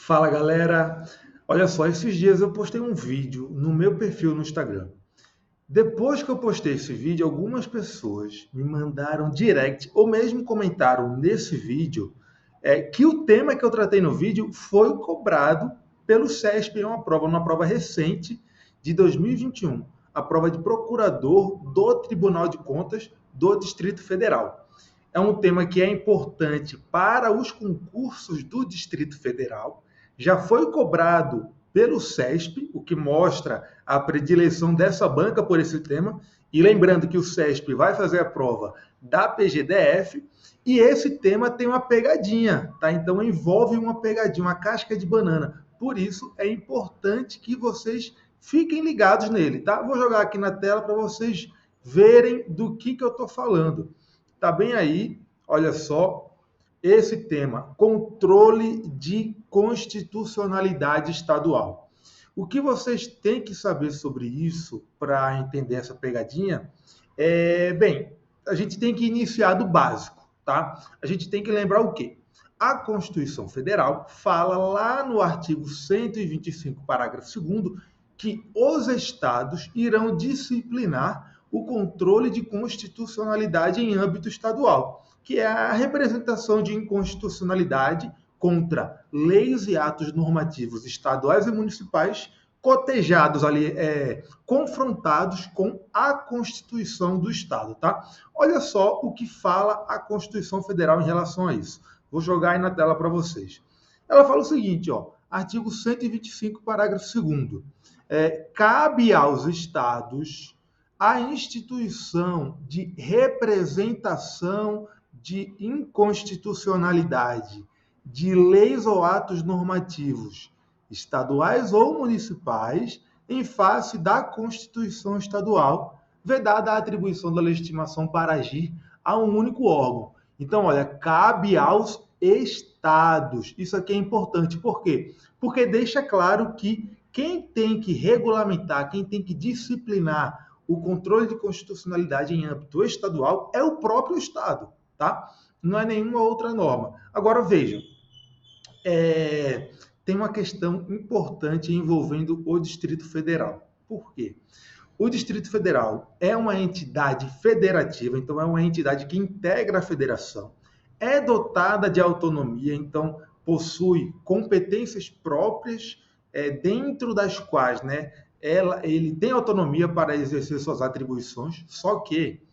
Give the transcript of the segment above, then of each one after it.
Fala galera, olha só, esses dias eu postei um vídeo no meu perfil no Instagram. Depois que eu postei esse vídeo, algumas pessoas me mandaram direct ou mesmo comentaram nesse vídeo que o tema que eu tratei no vídeo foi cobrado pelo CESP em numa prova recente de 2021, a prova de procurador do Tribunal de Contas do Distrito Federal. É um tema que é importante para os concursos do Distrito Federal, já foi cobrado pelo CESP, o que mostra a predileção dessa banca por esse tema. E lembrando que o CESP vai fazer a prova da PGDF, e esse tema tem uma pegadinha, tá? Então envolve uma pegadinha, uma casca de banana. Por isso é importante que vocês fiquem ligados nele, tá? Vou jogar aqui na tela para vocês verem do que eu estou falando. Tá bem aí, olha só, esse tema, controle de constitucionalidade estadual. O que vocês têm que saber sobre isso para entender essa pegadinha bem, a gente tem que iniciar do básico, tá? A gente tem que lembrar o quê? A Constituição Federal fala lá no artigo 125, parágrafo 2º, que os estados irão disciplinar o controle de constitucionalidade em âmbito estadual, que é a representação de inconstitucionalidade contra leis e atos normativos estaduais e municipais cotejados ali, confrontados com a Constituição do Estado, tá? Olha só o que fala a Constituição Federal em relação a isso. Vou jogar aí na tela para vocês. Ela fala o seguinte, ó, artigo 125, parágrafo 2º. Cabe aos estados a instituição de representação de inconstitucionalidade de leis ou atos normativos estaduais ou municipais em face da Constituição Estadual, vedada a atribuição da legitimação para agir a um único órgão. Então, olha, cabe aos estados. Isso aqui é importante. Por quê? Porque deixa claro que quem tem que regulamentar, quem tem que disciplinar o controle de constitucionalidade em âmbito estadual é o próprio Estado, tá? Não é nenhuma outra norma. Agora, vejam, tem uma questão importante envolvendo o Distrito Federal. Por quê? O Distrito Federal é uma entidade federativa, então é uma entidade que integra a federação, é dotada de autonomia, então possui competências próprias, dentro das quais, né, ele tem autonomia para exercer suas atribuições, só que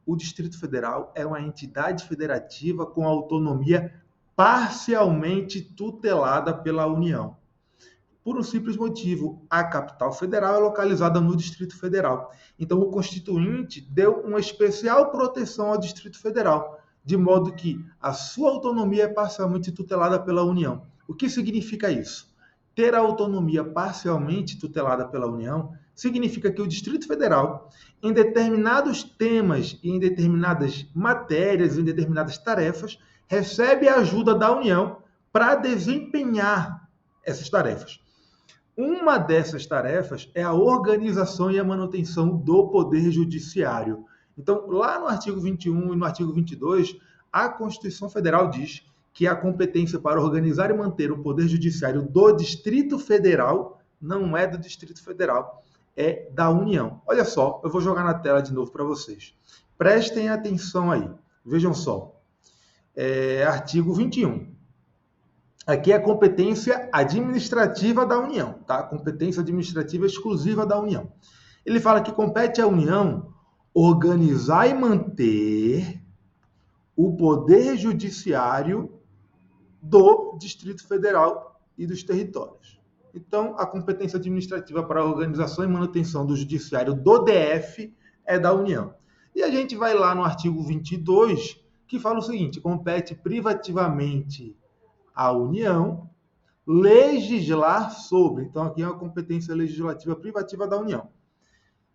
o Distrito Federal é uma entidade federativa com autonomia parcialmente tutelada pela União. Por um simples motivo, a capital federal é localizada no Distrito Federal. Então, o Constituinte deu uma especial proteção ao Distrito Federal, de modo que a sua autonomia é parcialmente tutelada pela União. O que significa isso? Ter a autonomia parcialmente tutelada pela União significa que o Distrito Federal, em determinados temas e em determinadas matérias, em determinadas tarefas, recebe a ajuda da União para desempenhar essas tarefas. Uma dessas tarefas é a organização e a manutenção do Poder Judiciário. Então, lá no artigo 21 e no artigo 22, a Constituição Federal diz que a competência para organizar e manter o Poder Judiciário do Distrito Federal não é do Distrito Federal, é da União. Olha só, eu vou jogar na tela de novo para vocês. Prestem atenção aí. Vejam só. Artigo 21. Aqui é a competência administrativa da União, tá? Competência administrativa exclusiva da União. Ele fala que compete à União organizar e manter o Poder Judiciário do Distrito Federal e dos territórios. Então, a competência administrativa para a organização e manutenção do Judiciário do DF é da União. E a gente vai lá no artigo 22, que fala o seguinte: compete privativamente à União legislar sobre. Então, aqui é uma competência legislativa privativa da União.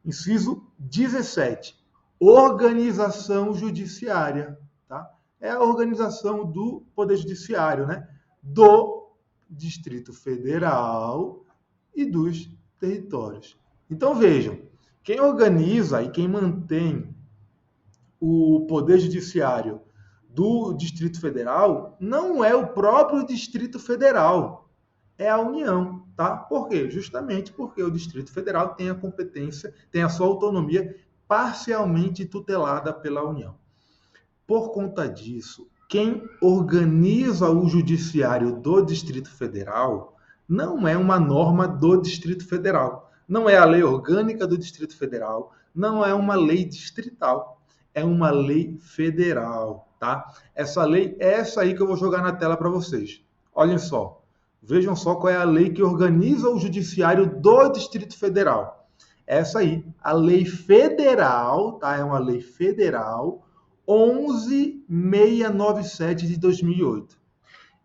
Inciso 17. Organização judiciária. Tá? É a organização do Poder Judiciário, né? Do Distrito Federal e dos territórios. Então, vejam, quem organiza e quem mantém o Poder Judiciário do Distrito Federal não é o próprio Distrito Federal. é a União, tá? Por quê? Justamente porque o Distrito Federal tem a competência, tem a sua autonomia parcialmente tutelada pela União. Por conta disso, quem organiza o judiciário do Distrito Federal não é uma norma do Distrito Federal, não é a lei orgânica do Distrito Federal, não é uma lei distrital, é uma lei federal, tá? Essa lei é essa aí que eu vou jogar na tela para vocês. Olhem só, vejam só qual é a lei que organiza o judiciário do Distrito Federal. Essa aí, a lei federal, tá? É uma lei federal 11.697 de 2008.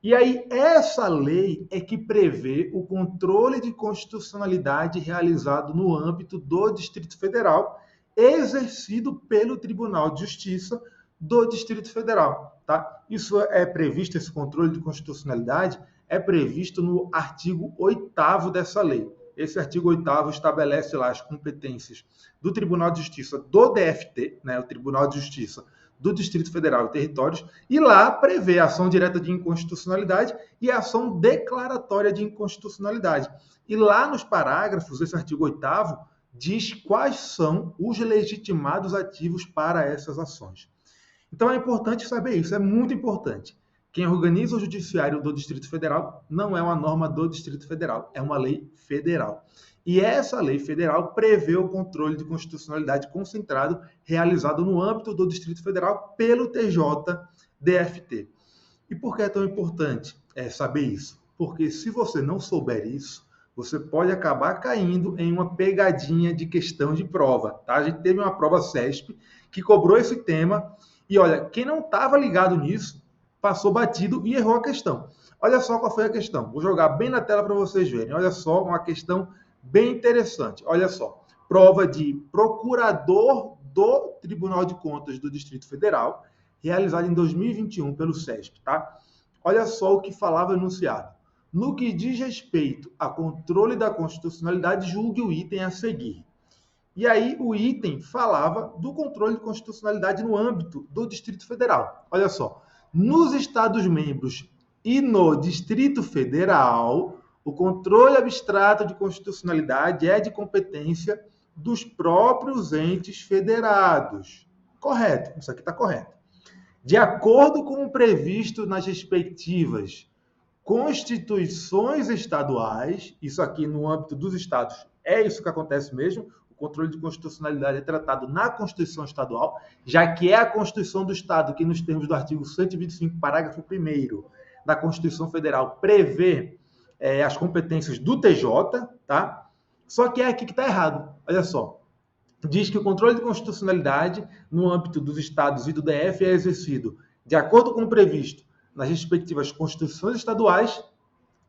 E aí, essa lei é que prevê o controle de constitucionalidade realizado no âmbito do Distrito Federal, exercido pelo Tribunal de Justiça do Distrito Federal. Tá? Isso é previsto, esse controle de constitucionalidade é previsto no artigo 8º dessa lei. Esse artigo 8º estabelece lá as competências do Tribunal de Justiça do DFT, né, o Tribunal de Justiça do Distrito Federal e Territórios, e lá prevê a ação direta de inconstitucionalidade e a ação declaratória de inconstitucionalidade. E lá nos parágrafos, esse artigo 8º diz quais são os legitimados ativos para essas ações. Então é importante saber isso, é muito importante. Quem organiza o judiciário do Distrito Federal não é uma norma do Distrito Federal, é uma lei federal. E essa lei federal prevê o controle de constitucionalidade concentrado realizado no âmbito do Distrito Federal pelo TJ-DFT. E por que é tão importante saber isso? Porque se você não souber isso, você pode acabar caindo em uma pegadinha de questão de prova. Tá? A gente teve uma prova CESP que cobrou esse tema e, olha, quem não estava ligado nisso passou batido e errou a questão. Olha só qual foi a questão. Vou jogar bem na tela para vocês verem. Olha só, uma questão bem interessante. Olha só, prova de procurador do Tribunal de Contas do Distrito Federal, realizada em 2021 pelo CESP, tá? Olha só o que falava o enunciado. No que diz respeito a controle da constitucionalidade, julgue o item a seguir. E aí o item falava do controle de constitucionalidade no âmbito do Distrito Federal. Olha só, nos Estados-membros e no Distrito Federal, o controle abstrato de constitucionalidade é de competência dos próprios entes federados. Correto, isso aqui está correto. De acordo com o previsto nas respectivas constituições estaduais, isso aqui no âmbito dos estados, é isso que acontece mesmo, o controle de constitucionalidade é tratado na Constituição Estadual, já que é a Constituição do Estado que, nos termos do artigo 125, parágrafo 1º da Constituição Federal, prevê as competências do TJ, tá? Só que é aqui que está errado. Olha só. Diz que o controle de constitucionalidade no âmbito dos estados e do DF é exercido de acordo com o previsto nas respectivas constituições estaduais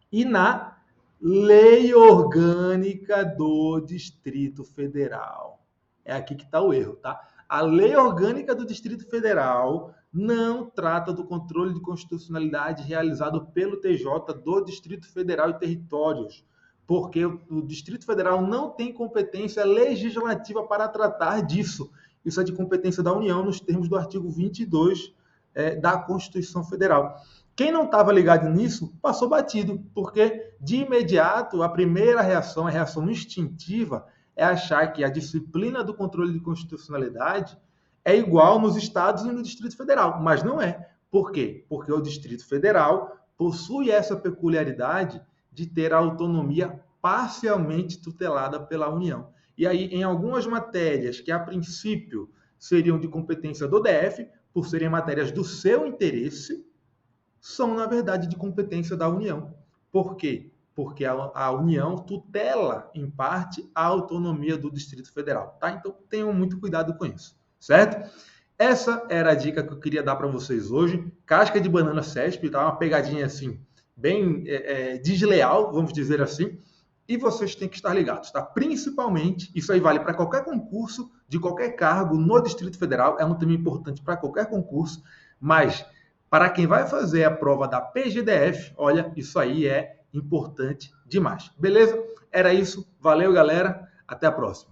e na lei orgânica do Distrito Federal. É aqui que está o erro, tá? A lei orgânica do Distrito Federal não trata do controle de constitucionalidade realizado pelo TJ do Distrito Federal e Territórios, porque o Distrito Federal não tem competência legislativa para tratar disso. Isso é de competência da União, nos termos do artigo 22 da Constituição Federal. Quem não estava ligado nisso, passou batido, porque de imediato a primeira reação, a reação instintiva, é achar que a disciplina do controle de constitucionalidade é igual nos estados e no Distrito Federal, mas não é. Por quê? Porque o Distrito Federal possui essa peculiaridade de ter a autonomia parcialmente tutelada pela União. E aí, em algumas matérias que, a princípio, seriam de competência do DF, por serem matérias do seu interesse, são, na verdade, de competência da União. Por quê? Porque a União tutela, em parte, a autonomia do Distrito Federal. Tá? Então, tenham muito cuidado com isso, certo? Essa era a dica que eu queria dar para vocês hoje. Casca de banana CESP, tá? Uma pegadinha assim, bem desleal, vamos dizer assim, e vocês têm que estar ligados, tá? Principalmente, isso aí vale para qualquer concurso, de qualquer cargo no Distrito Federal, é um tema importante para qualquer concurso, mas para quem vai fazer a prova da PGDF, olha, isso aí é importante demais, beleza? Era isso, valeu galera, até a próxima.